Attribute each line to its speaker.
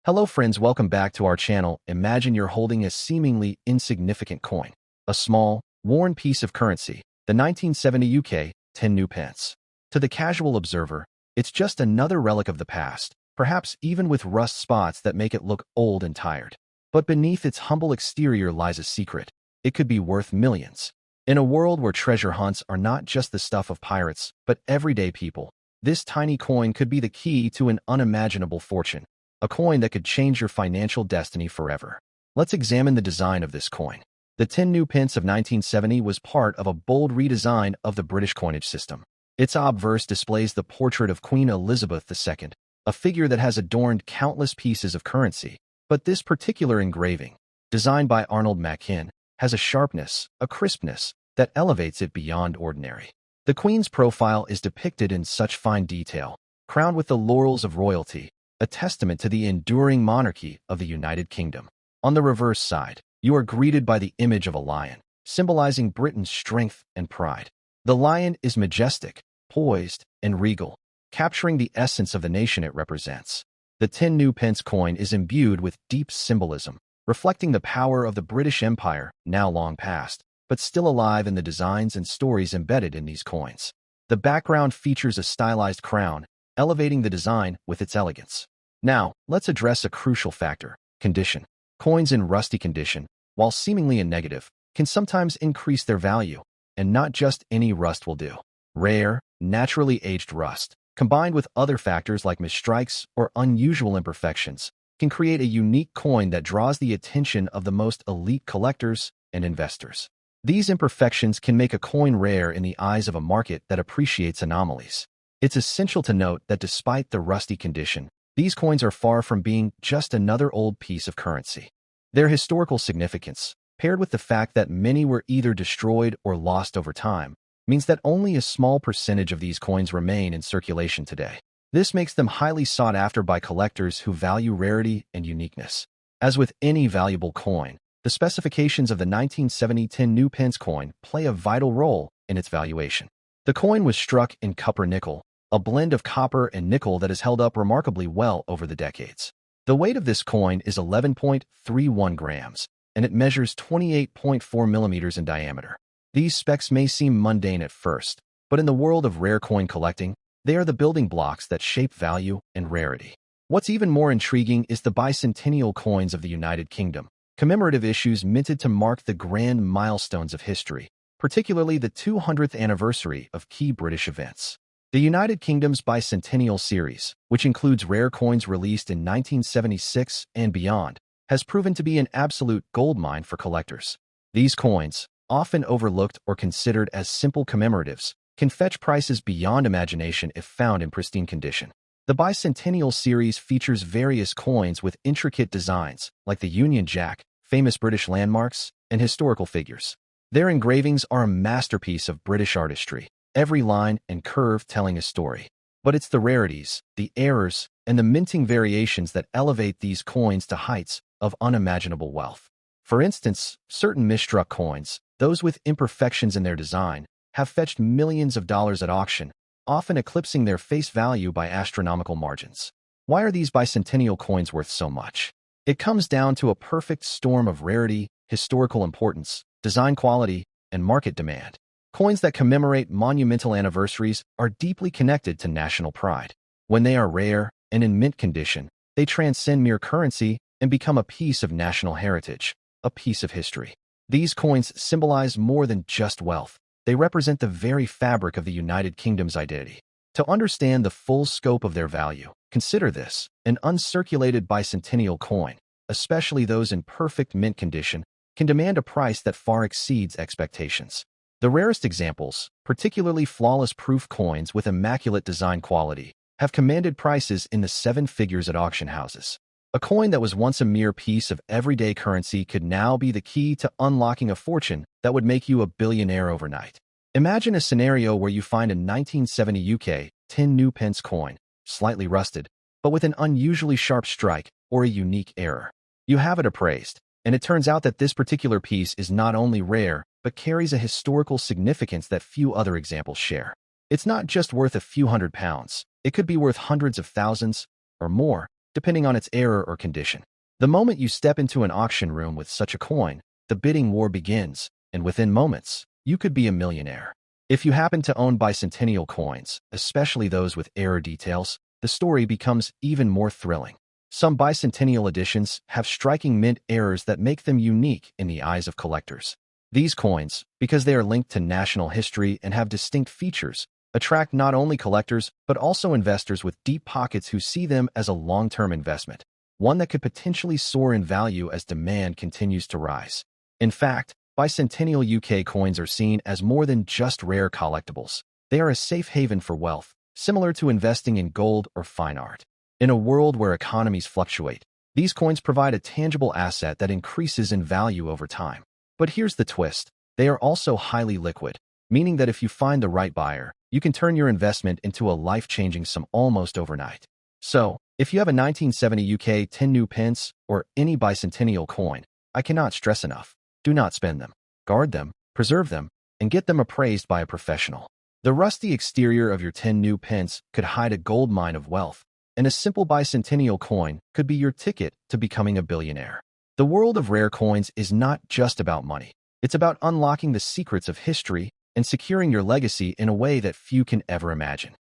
Speaker 1: Hello friends, welcome back to our channel. Imagine you're holding a seemingly insignificant coin, a small, worn piece of currency, the 1970 UK 10 new pence. To the casual observer, it's just another relic of the past, perhaps even with rust spots that make it look old and tired. But beneath its humble exterior lies a secret. It could be worth millions. In a world where treasure hunts are not just the stuff of pirates, but everyday people, this tiny coin could be the key to an unimaginable fortune. A coin that could change your financial destiny forever. Let's examine the design of this coin. The 10 new pence of 1970 was part of a bold redesign of the British coinage system. Its obverse displays the portrait of Queen Elizabeth II, a figure that has adorned countless pieces of currency. But this particular engraving, designed by Arnold Machin, has a sharpness, a crispness, that elevates it beyond ordinary. The Queen's profile is depicted in such fine detail, crowned with the laurels of royalty, a testament to the enduring monarchy of the United Kingdom. On the reverse side, you are greeted by the image of a lion, symbolizing Britain's strength and pride. The lion is majestic, poised, and regal, capturing the essence of the nation it represents. The 10 new pence coin is imbued with deep symbolism, reflecting the power of the British Empire, now long past, but still alive in the designs and stories embedded in these coins. The background features a stylized crown, elevating the design with its elegance. Now, let's address a crucial factor: condition. Coins in rusty condition, while seemingly a negative, can sometimes increase their value, and not just any rust will do. Rare, naturally aged rust, combined with other factors like misstrikes or unusual imperfections, can create a unique coin that draws the attention of the most elite collectors and investors. These imperfections can make a coin rare in the eyes of a market that appreciates anomalies. It's essential to note that despite the rusty condition, these coins are far from being just another old piece of currency. Their historical significance, paired with the fact that many were either destroyed or lost over time, means that only a small percentage of these coins remain in circulation today. This makes them highly sought after by collectors who value rarity and uniqueness. As with any valuable coin, the specifications of the 1970 10 new pence coin play a vital role in its valuation. The coin was struck in copper-nickel, a blend of copper and nickel that has held up remarkably well over the decades. The weight of this coin is 11.31 grams, and it measures 28.4 millimeters in diameter. These specs may seem mundane at first, but in the world of rare coin collecting, they are the building blocks that shape value and rarity. What's even more intriguing is the Bicentennial coins of the United Kingdom, commemorative issues minted to mark the grand milestones of history, particularly the 200th anniversary of key British events. The United Kingdom's Bicentennial series, which includes rare coins released in 1976 and beyond, has proven to be an absolute goldmine for collectors. These coins, often overlooked or considered as simple commemoratives, can fetch prices beyond imagination if found in pristine condition. The Bicentennial series features various coins with intricate designs, like the Union Jack, famous British landmarks, and historical figures. Their engravings are a masterpiece of British artistry, every line and curve telling a story. But it's the rarities, the errors, and the minting variations that elevate these coins to heights of unimaginable wealth. For instance, certain misstruck coins, those with imperfections in their design, have fetched millions of dollars at auction, often eclipsing their face value by astronomical margins. Why are these bicentennial coins worth so much? It comes down to a perfect storm of rarity, historical importance, design quality, and market demand. Coins that commemorate monumental anniversaries are deeply connected to national pride. When they are rare and in mint condition, they transcend mere currency and become a piece of national heritage, a piece of history. These coins symbolize more than just wealth. They represent the very fabric of the United Kingdom's identity. To understand the full scope of their value, consider this: an uncirculated bicentennial coin, especially those in perfect mint condition, can demand a price that far exceeds expectations. The rarest examples, particularly flawless proof coins with immaculate design quality, have commanded prices in the seven figures at auction houses. A coin that was once a mere piece of everyday currency could now be the key to unlocking a fortune that would make you a billionaire overnight. Imagine a scenario where you find a 1970 UK 10 new pence coin, slightly rusted, but with an unusually sharp strike or a unique error. You have it appraised, and it turns out that this particular piece is not only rare, but carries a historical significance that few other examples share. It's not just worth a few £100s, it could be worth hundreds of thousands or more. depending on its era or condition. The moment you step into an auction room with such a coin, the bidding war begins, and within moments, you could be a millionaire. If you happen to own bicentennial coins, especially those with era details, the story becomes even more thrilling. Some bicentennial editions have striking mint errors that make them unique in the eyes of collectors. These coins, because they are linked to national history and have distinct features, attract not only collectors but also investors with deep pockets who see them as a long-term investment, one that could potentially soar in value as demand continues to rise. In fact, Bicentennial UK coins are seen as more than just rare collectibles. They are a safe haven for wealth, similar to investing in gold or fine art. In a world where economies fluctuate, these coins provide a tangible asset that increases in value over time. But here's the twist. They are also highly liquid, meaning that if you find the right buyer, you can turn your investment into a life-changing sum almost overnight. So, if you have a 1970 UK 10 new pence or any bicentennial coin, I cannot stress enough. Do not spend them. Guard them, preserve them, and get them appraised by a professional. The rusty exterior of your 10 new pence could hide a gold mine of wealth, and a simple bicentennial coin could be your ticket to becoming a billionaire. The world of rare coins is not just about money. It's about unlocking the secrets of history and securing your legacy in a way that few can ever imagine.